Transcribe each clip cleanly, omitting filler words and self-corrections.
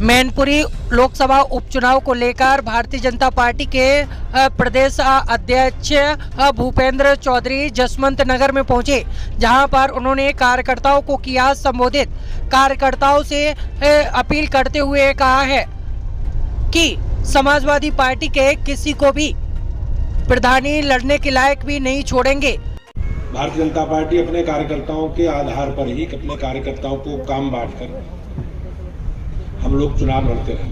मैनपुरी लोकसभा उपचुनाव को लेकर भारतीय जनता पार्टी के प्रदेश अध्यक्ष भूपेंद्र चौधरी जसवंत नगर में पहुंचे, जहां पर उन्होंने कार्यकर्ताओं को किया संबोधित। कार्यकर्ताओं से अपील करते हुए कहा है कि समाजवादी पार्टी के किसी को भी प्रधानी लड़ने के लायक भी नहीं छोड़ेंगे। भारतीय जनता पार्टी अपने कार्यकर्ताओं के आधार पर ही अपने कार्यकर्ताओं को काम बांटकर हम लोग चुनाव लड़ते रहे।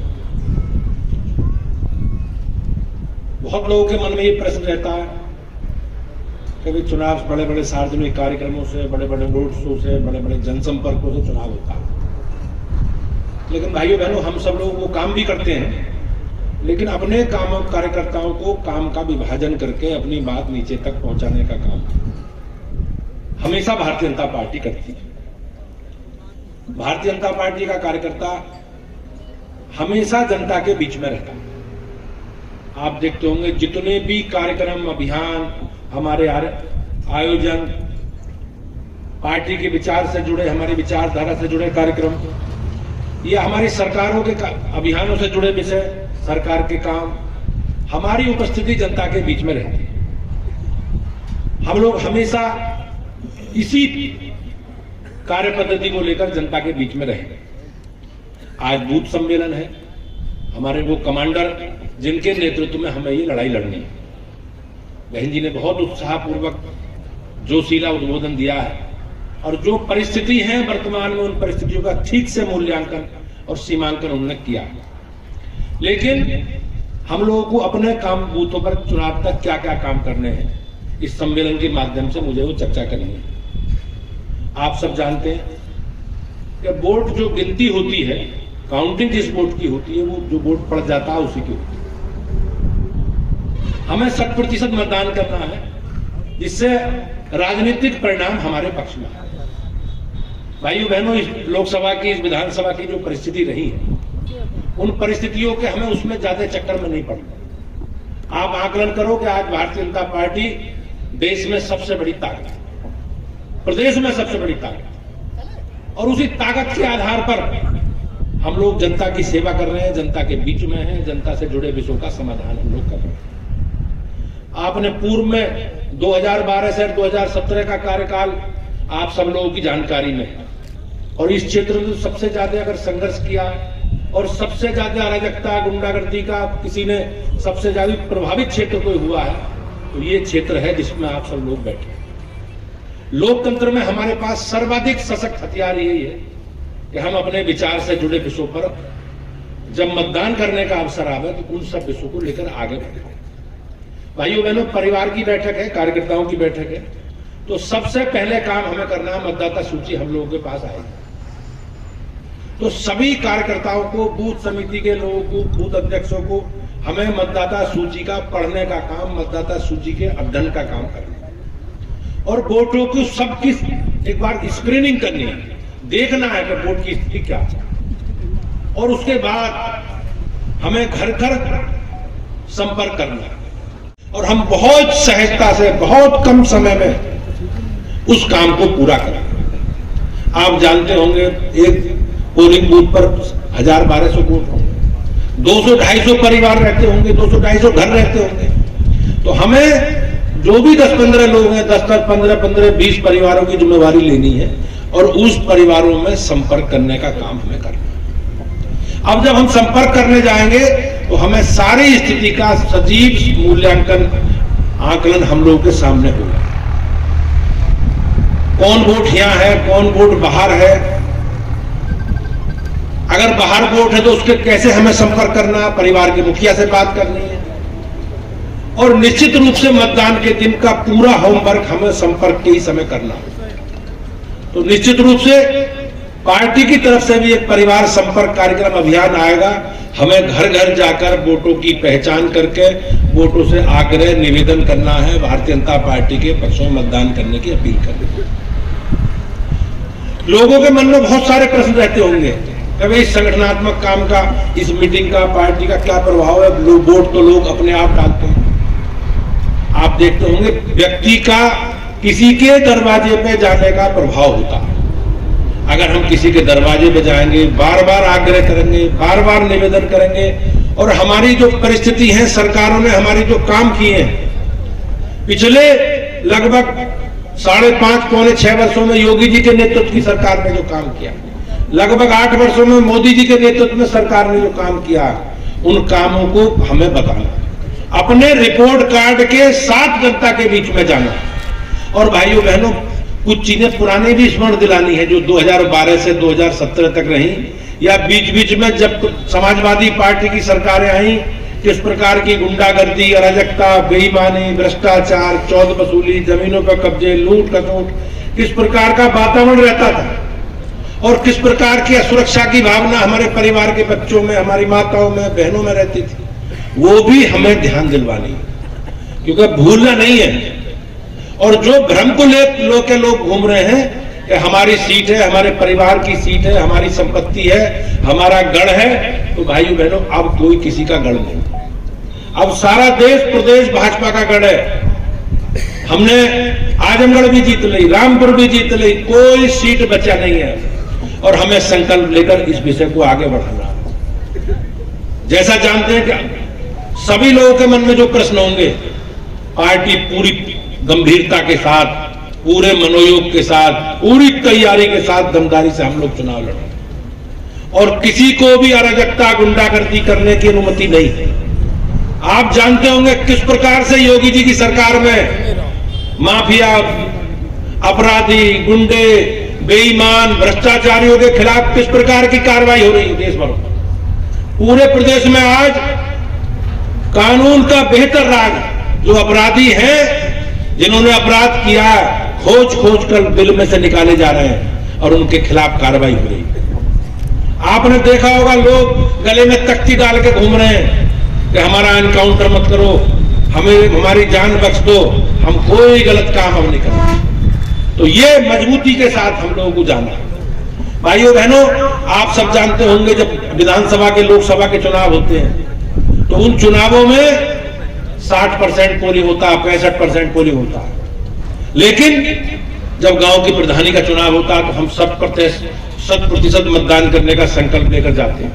बहुत लोगों के मन में ये प्रश्न रहता है कि भाई चुनाव बड़े बड़े सार्वजनिक कार्यक्रमों से, बड़े बड़े रोड शो से, बड़े बड़े जनसंपर्कों से चुनाव होता है। लेकिन भाइयों बहनों, हम सब लोग वो काम भी करते हैं, लेकिन अपने कार्यकर्ताओं को काम का विभाजन करके अपनी बात नीचे तक पहुंचाने का काम हमेशा भारतीय जनता पार्टी करती है। भारतीय जनता पार्टी का कार्यकर्ता हमेशा जनता के बीच में रहता है। आप देखते होंगे जितने भी कार्यक्रम, अभियान, हमारे आयोजन, पार्टी के विचार से जुड़े, हमारी विचारधारा से जुड़े कार्यक्रम, ये हमारी सरकारों के अभियानों से जुड़े विषय, सरकार के काम, हमारी उपस्थिति जनता के बीच में रहती है। हम लोग हमेशा इसी कार्य पद्धति को लेकर जनता के बीच में रहे। आज बूथ सम्मेलन है, हमारे वो कमांडर जिनके नेतृत्व में हमें ये लड़ाई लड़नी है। बहन जी ने बहुत उत्साहपूर्वक जोशीला उद्बोधन दिया है और जो परिस्थिति है वर्तमान में, उन परिस्थितियों का ठीक से मूल्यांकन और सीमांकन उन्होंने किया। लेकिन हम लोगों को अपने काम बूथों पर चुनाव तक क्या क्या काम करने हैं, इस सम्मेलन के माध्यम से मुझे वो चर्चा करनी है। आप सब जानते हैं कि वोट जो गिनती होती है, काउंटिंग जिस वोट की होती है, वो जो वोट पड़ जाता है उसी की होती है। हमें 100% मतदान करना है, जिससे राजनीतिक परिणाम हमारे पक्ष में है। भाइयों बहनों, इस लोकसभा की, इस विधानसभा की जो परिस्थिति रही है, उन परिस्थितियों के हमें उसमें ज्यादा चक्कर में नहीं पड़ना। आप आकलन करो कि आज भारतीय जनता पार्टी देश में सबसे बड़ी ताकत है, प्रदेश में सबसे बड़ी ताकत, और उसी ताकत के आधार पर हम लोग जनता की सेवा कर रहे हैं, जनता के बीच में हैं, जनता से जुड़े विषयों का समाधान हम लोग कर रहे हैं। आपने पूर्व में 2012 से 2017 का कार्यकाल आप सब लोगों की जानकारी में है, और इस क्षेत्र में सबसे ज्यादा अगर संघर्ष किया और सबसे ज्यादा अराजकता, गुंडागर्दी का किसी ने सबसे ज्यादा प्रभावित क्षेत्र कोई हुआ है, तो ये क्षेत्र है जिसमें आप सब लोग बैठे हैं। लोकतंत्र में हमारे पास सर्वाधिक सशक्त हथियार यही है कि हम अपने विचार से जुड़े विषयों पर जब मतदान करने का अवसर आवे तो उन सब विषयों को लेकर आगे बढ़े। भाइयों बहनों, परिवार की बैठक है, कार्यकर्ताओं की बैठक है, तो सबसे पहले काम हमें करना है, मतदाता सूची हम लोगों के पास आएगी तो सभी कार्यकर्ताओं को, बूथ समिति के लोगों को, बूथ अध्यक्षों को हमें मतदाता सूची का पढ़ने का काम, मतदाता सूची के अध्ययन का काम करना है, और वोटों की सबकी एक बार स्क्रीनिंग करनी है, देखना है कि वोट की स्थिति क्या है, और उसके बाद हमें घर घर संपर्क करना है, और हम बहुत सहजता से, बहुत कम समय में उस काम को पूरा करें। आप जानते होंगे एक पोलिंग बूथ पर 1000-1200 वोट होंगे, 200-250 परिवार रहते होंगे, 200-250 घर रहते होंगे, तो हमें जो भी 10-15 लोग हैं, 10-10, 15-15, 20 परिवारों की जिम्मेवारी लेनी है और उस परिवारों में संपर्क करने का काम हमें करना है। अब जब हम संपर्क करने जाएंगे तो हमें सारी स्थिति का सजीव मूल्यांकन, आकलन हम लोगों के सामने होगा। कौन वोट यहां है, कौन वोट बाहर है, अगर बाहर वोट है तो उसके कैसे हमें संपर्क करना, परिवार के मुखिया से बात करनी है, और निश्चित रूप से मतदान के दिन का पूरा होमवर्क हमें संपर्क के ही समय करना है। तो निश्चित रूप से पार्टी की तरफ से भी एक परिवार संपर्क कार्यक्रम अभियान आएगा। हमें घर घर जाकर वोटों की पहचान करके वोटों से आग्रह, निवेदन करना है, भारतीय जनता पार्टी के पक्ष में मतदान करने की अपील करनी है। लोगों के मन में बहुत सारे प्रश्न रहते होंगे कि इस संगठनात्मक काम का, इस मीटिंग का, पार्टी का क्या प्रभाव है। वोट तो लोग अपने आप डालते हैं। आप देखते होंगे व्यक्ति का किसी के दरवाजे पे जाने का प्रभाव होता है। अगर हम किसी के दरवाजे पे जाएंगे, बार बार आग्रह करेंगे, बार बार निवेदन करेंगे, और हमारी जो परिस्थिति है, सरकारों ने हमारी जो काम किए हैं पिछले लगभग 5.5 पौने 6 वर्षों में योगी जी के नेतृत्व की सरकार ने जो काम किया, लगभग 8 वर्षों में मोदी जी के नेतृत्व में सरकार ने जो काम किया, उन कामों को हमें बताना, अपने रिपोर्ट कार्ड के साथ जनता के बीच में जाना। और भाइयों बहनों, कुछ चीजें पुरानी भी स्मरण दिलानी है जो 2012 से 2017 तक रही, या बीच बीच में जब समाजवादी पार्टी की सरकारें आई, किस प्रकार की गुंडागर्दी, अराजकता, बेईमानी, भ्रष्टाचार, चौध वसूली, जमीनों पर कब्जे, लूट खसोट, किस प्रकार का वातावरण रहता था, और किस प्रकार की असुरक्षा की भावना हमारे परिवार के बच्चों में, हमारी माताओं में, बहनों में रहती थी, वो भी हमें ध्यान दिलवानी है, क्योंकि भूलना नहीं है। और जो भ्रम को लेके लोग घूम रहे हैं कि हमारी सीट है, हमारे परिवार की सीट है, हमारी संपत्ति है, हमारा गढ़ है, तो भाइयों बहनों, अब कोई किसी का गढ़ नहीं, अब सारा देश प्रदेश भाजपा का गढ़ है। हमने आजमगढ़ भी जीत ली, रामपुर भी जीत ली, कोई सीट बचा नहीं है, और हमें संकल्प लेकर इस विषय को आगे बढ़ाना। जैसा जानते हैं कि सभी लोगों के मन में जो प्रश्न होंगे, पार्टी पूरी गंभीरता के साथ, पूरे मनोयोग के साथ, पूरी तैयारी के साथ, दमदारी से हम लोग चुनाव लड़ेंगे, और किसी को भी अराजकता, गुंडागर्दी करने की अनुमति नहीं है। आप जानते होंगे किस प्रकार से योगी जी की सरकार में माफिया, अपराधी, गुंडे, बेईमान, भ्रष्टाचारियों के खिलाफ किस प्रकार की कार्रवाई हो रही है देश भर में। पूरे प्रदेश में आज कानून का बेहतर राज, जो अपराधी हैं, जिन्होंने अपराध किया, खोज खोज कर दिल में से निकाले जा रहे हैं, और उनके खिलाफ कार्रवाई हो रही है। आपने देखा होगा लोग गले में तख्ती डाल के घूम रहे हैं कि हमारा एनकाउंटर मत करो, हमें हमारी जान बख्श दो, हम कोई गलत काम अब नहीं करेंगे। तो ये मजबूती के साथ हम लोगों को जाना है। भाइयों बहनों, आप सब जानते होंगे जब विधानसभा के, लोकसभा के चुनाव होते हैं, तो उन चुनावों में 60% पोलिंग होता है, 65% पोलिंग होता है, लेकिन जब गांव की प्रधानी का चुनाव होता है तो हम 100% मतदान करने का संकल्प लेकर जाते हैं।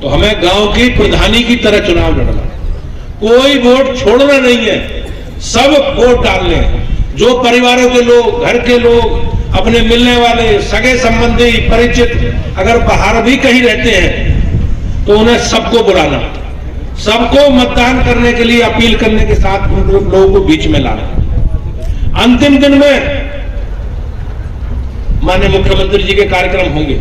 तो हमें गांव की प्रधानी की तरह चुनाव लड़ना, कोई वोट छोड़ना नहीं है, सब वोट डालने हैं। जो परिवारों के लोग, घर के लोग, अपने मिलने वाले, सगे संबंधी, परिचित अगर बाहर भी कहीं रहते हैं तो उन्हें सबको बुलाना, सबको मतदान करने के लिए अपील करने के साथ उन लोगों को बीच में लाना। अंतिम दिन में माननीय मुख्यमंत्री जी के कार्यक्रम होंगे,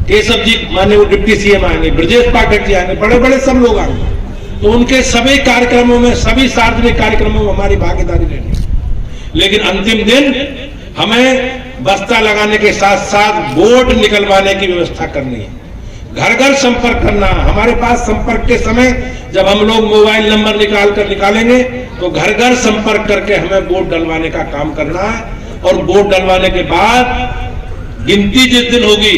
केशव जी माननीय डिप्टी सीएम आएंगे, ब्रजेश पाठक जी आएंगे, बड़े बड़े सब लोग आएंगे, तो उनके सभी कार्यक्रमों में, सभी सार्वजनिक कार्यक्रमों में हमारी भागीदारी लेनी है। लेकिन अंतिम दिन हमें बस्ता लगाने के साथ साथ वोट निकलवाने की व्यवस्था करनी है, घर घर संपर्क करना। हमारे पास संपर्क के समय जब हम लोग मोबाइल नंबर निकालेंगे तो घर घर संपर्क करके हमें वोट डलवाने का काम करना है। और वोट डलवाने के बाद गिनती जिस दिन होगी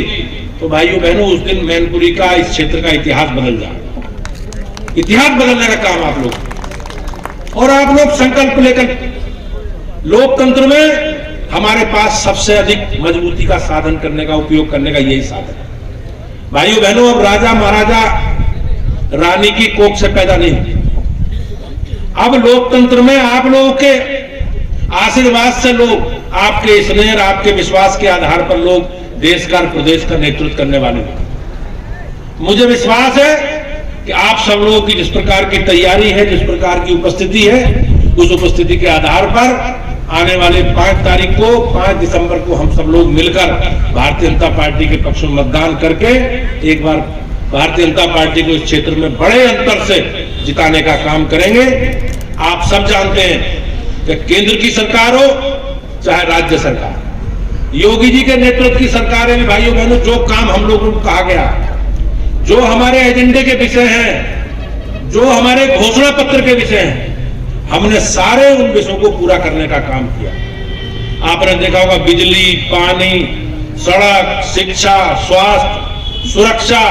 तो भाइयों बहनों, उस दिन मैनपुरी का, इस क्षेत्र का इतिहास बदल जाएगा। इतिहास बदलने का काम आप लोग, और आप लोग संकल्प लेकर, लोकतंत्र में हमारे पास सबसे अधिक मजबूती का साधन करने का, उपयोग करने का यही साधन है। भाइयों बहनों, अब राजा महाराजा रानी की कोख से पैदा नहीं, अब लोकतंत्र में आप लोगों के आशीर्वाद से लोग, आपके स्नेह, आपके विश्वास के आधार पर लोग देश का, प्रदेश का नेतृत्व करने वाले हैं। मुझे विश्वास है कि आप सब लोगों की जिस प्रकार की तैयारी है, जिस प्रकार की उपस्थिति है, उस उपस्थिति के आधार पर आने वाले 5 तारीख को, 5 दिसंबर को हम सब लोग मिलकर भारतीय जनता पार्टी के पक्ष में मतदान करके एक बार भारतीय जनता पार्टी को इस क्षेत्र में बड़े अंतर से जिताने का काम करेंगे। आप सब जानते हैं कि केंद्र की सरकार हो चाहे राज्य सरकार, योगी जी के नेतृत्व की सरकार है, भाइयों बहनों, जो काम हम लोगों को कहा गया, जो हमारे एजेंडे के विषय हैं, जो हमारे घोषणा पत्र के विषय हैं, हमने सारे उन विषयों को पूरा करने का काम किया। आपने देखा होगा बिजली, पानी, सड़क, शिक्षा, स्वास्थ्य, सुरक्षा,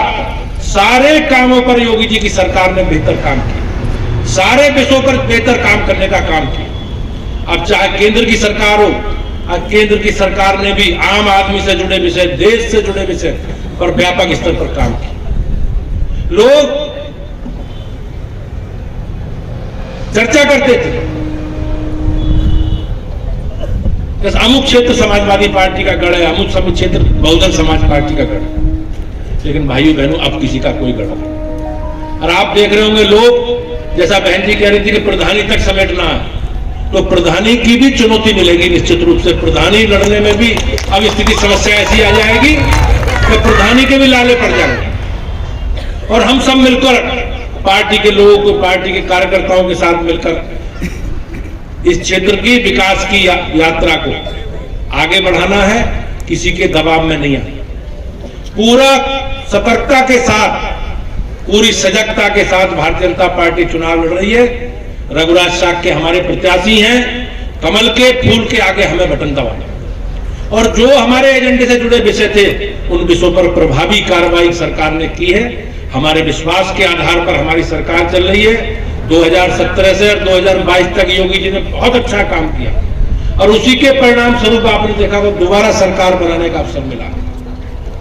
सारे कामों पर योगी जी की सरकार ने बेहतर काम किया, सारे विषयों पर बेहतर काम करने का काम किया। अब चाहे केंद्र की सरकार हो, आज केंद्र की सरकार ने भी आम आदमी से जुड़े विषय, देश से जुड़े विषय पर व्यापक स्तर पर काम किया। लोग चर्चा करते थे कि अमुक क्षेत्र समाजवादी पार्टी का गढ़ है, अमुक क्षेत्र बहुजन समाज पार्टी का गढ़ है, लेकिन भाइयों बहनों अब किसी का कोई गढ़ नहीं। और आप देख रहे होंगे लोग, जैसा बहन जी कह रही थी कि प्रधानी तक समेटना है, तो प्रधानी की भी चुनौती मिलेगी निश्चित रूप से। प्रधानी लड़ने में भी अब स्थिति समस्या ऐसी आ जाएगी कि प्रधानी के भी लाले पड़ जाएंगे। और हम सब मिलकर पार्टी के लोगों को, पार्टी के कार्यकर्ताओं के साथ मिलकर इस क्षेत्र की विकास की यात्रा को आगे बढ़ाना है। किसी के दबाव में नहीं आना, पूरा सतर्कता के साथ, पूरी सजगता के साथ भारतीय जनता पार्टी चुनाव लड़ रही है। रघुराज साग के हमारे प्रत्याशी हैं, कमल के फूल के आगे हमें बटन दबाना। और जो हमारे एजेंडे से जुड़े विषय थे उन विषयों पर प्रभावी कार्रवाई सरकार ने की है। हमारे विश्वास के आधार पर हमारी सरकार चल रही है। 2017 से 2022 तक योगी जी ने बहुत अच्छा काम किया और उसी के परिणाम स्वरूप आपने देखा वो दोबारा सरकार बनाने का अवसर मिला।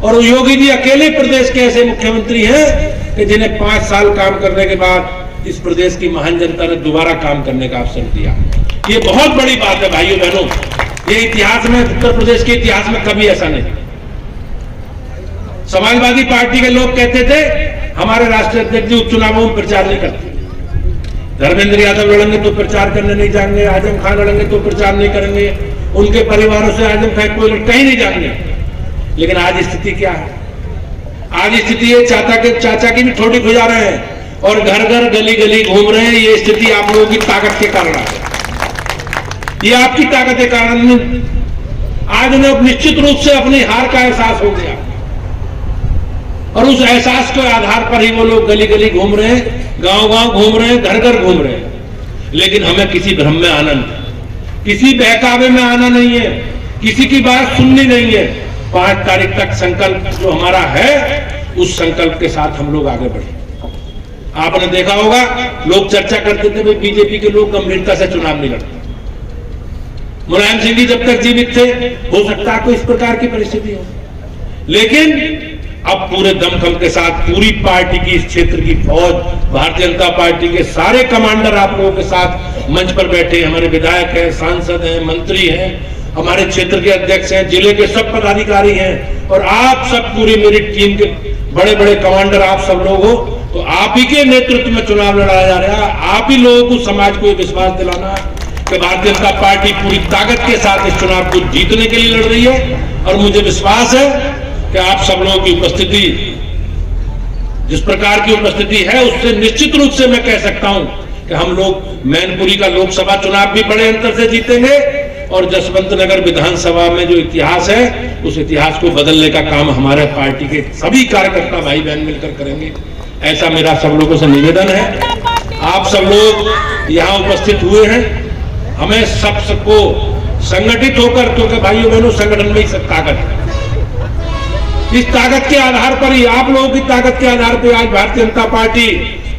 और योगी जी अकेले प्रदेश के ऐसे मुख्यमंत्री हैं कि जिन्हें 5 साल काम करने के बाद इस प्रदेश की महान जनता ने दोबारा काम करने का अवसर दिया। ये बहुत बड़ी बात है भाइयों बहनों, ये इतिहास में, उत्तर प्रदेश के इतिहास में कभी ऐसा नहीं। समाजवादी पार्टी के लोग कहते थे हमारे राष्ट्रीय अध्यक्ष जी उपचुनावों में प्रचार नहीं करते, धर्मेंद्र यादव लड़ेंगे तो प्रचार करने नहीं जाएंगे, आजम खान लड़ेंगे तो प्रचार नहीं करेंगे, उनके परिवारों से आजम खान कोई कहीं नहीं जाएंगे। लेकिन आज स्थिति क्या है? आज स्थिति ये चाचा की भी ठोड़ी खुजा रहे हैं और घर घर गली गली घूम रहे हैं। ये स्थिति आप लोगों की ताकत के कारण है, ये आपकी ताकत के कारण। आज उन्हें निश्चित रूप से अपनी हार का एहसास हो गया और उस एहसास के आधार पर ही वो लोग गली गली घूम रहे हैं, गांव गांव घूम रहे हैं, घर घर घूम रहे हैं। लेकिन हमें किसी भ्रम में आना नहीं, किसी बहकावे में आना नहीं है, किसी की बात सुननी नहीं है। 5 तारीख तक संकल्प जो हमारा है उस संकल्प के साथ हम लोग आगे बढ़े। आपने देखा होगा लोग चर्चा करते थे बीजेपी के लोग गंभीरता से चुनाव नहीं लड़ते। मुलायम सिंह जी जब तक जीवित थे हो सकता है कोई इस प्रकार की परिस्थिति हो, लेकिन अब पूरे दमखम के साथ पूरी पार्टी की, इस क्षेत्र की फौज, भारतीय जनता पार्टी के सारे कमांडर आप लोगों के साथ मंच पर बैठे। हमारे विधायक हैं, सांसद हैं, मंत्री हैं, हमारे क्षेत्र के अध्यक्ष हैं, जिले के सब पदाधिकारी हैं और आप सब पूरी मेरी टीम के बड़े बड़े कमांडर आप सब लोग हो। तो आप ही के नेतृत्व में चुनाव लड़ाया जा रहा है। आप ही लोगों को, समाज को विश्वास दिलाना है कि भारतीय जनता पार्टी पूरी ताकत के साथ इस चुनाव को जीतने के लिए लड़ रही है। और मुझे विश्वास है कि आप सब लोगों की उपस्थिति, जिस प्रकार की उपस्थिति है, उससे निश्चित रूप से मैं कह सकता हूं कि हम लोग मैनपुरी का लोकसभा चुनाव भी बड़े अंतर से जीतेंगे और जसवंत नगर विधानसभा में जो इतिहास है उस इतिहास को बदलने का काम हमारे पार्टी के सभी कार्यकर्ता भाई बहन मिलकर करेंगे। ऐसा मेरा सब लोगों से निवेदन है। आप सब लोग यहाँ उपस्थित हुए हैं, हमें सबको संगठित होकर, क्योंकि भाइयों बहनों संगठन में ही सब ताकत है, इस ताकत के आधार पर ही, आप लोगों की ताकत के आधार पर आज भारतीय जनता पार्टी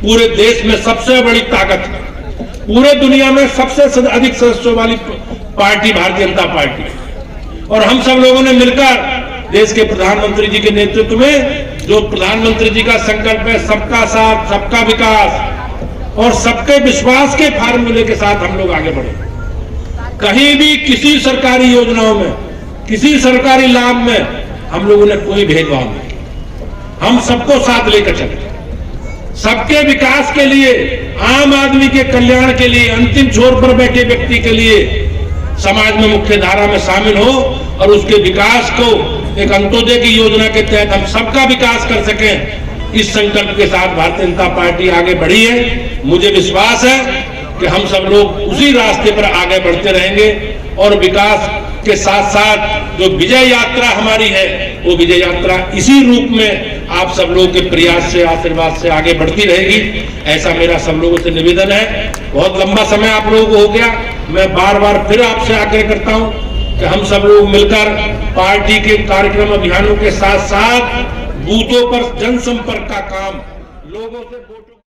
पूरे देश में सबसे बड़ी ताकत है, पूरे दुनिया में सबसे अधिक सदस्यों वाली पार्टी भारतीय जनता पार्टी है। और हम सब लोगों ने मिलकर देश के प्रधानमंत्री जी के नेतृत्व में, जो प्रधानमंत्री जी का संकल्प है सबका साथ सबका विकास और सबके विश्वास के फार्मूले के साथ हम लोग आगे बढ़े। कहीं भी किसी सरकारी योजनाओं में, किसी सरकारी लाभ में हम लोगों ने कोई भेदभाव नहीं, हम सबको साथ लेकर चले, सबके विकास के लिए, आम आदमी के कल्याण के लिए, अंतिम छोर पर बैठे व्यक्ति के लिए समाज में मुख्य धारा में शामिल हो और उसके विकास को एक अंत्योदय की योजना के तहत हम सबका विकास कर सकें। इस संकल्प के साथ भारतीय जनता पार्टी आगे बढ़ी है। मुझे विश्वास है कि हम सब लोग उसी रास्ते पर आगे बढ़ते रहेंगे और विकास के साथ साथ जो विजय यात्रा हमारी है वो विजय यात्रा इसी रूप में आप सब लोगों के प्रयास से, आशीर्वाद से आगे बढ़ती रहेगी। ऐसा मेरा सब लोगों से निवेदन है। बहुत लंबा समय आप लोगों को हो गया, मैं बार बार फिर आपसे आग्रह करता हूं कि हम सब लोग मिलकर पार्टी के कार्यक्रम अभियानों के साथ साथ बूथों पर जनसंपर्क का काम लोगों से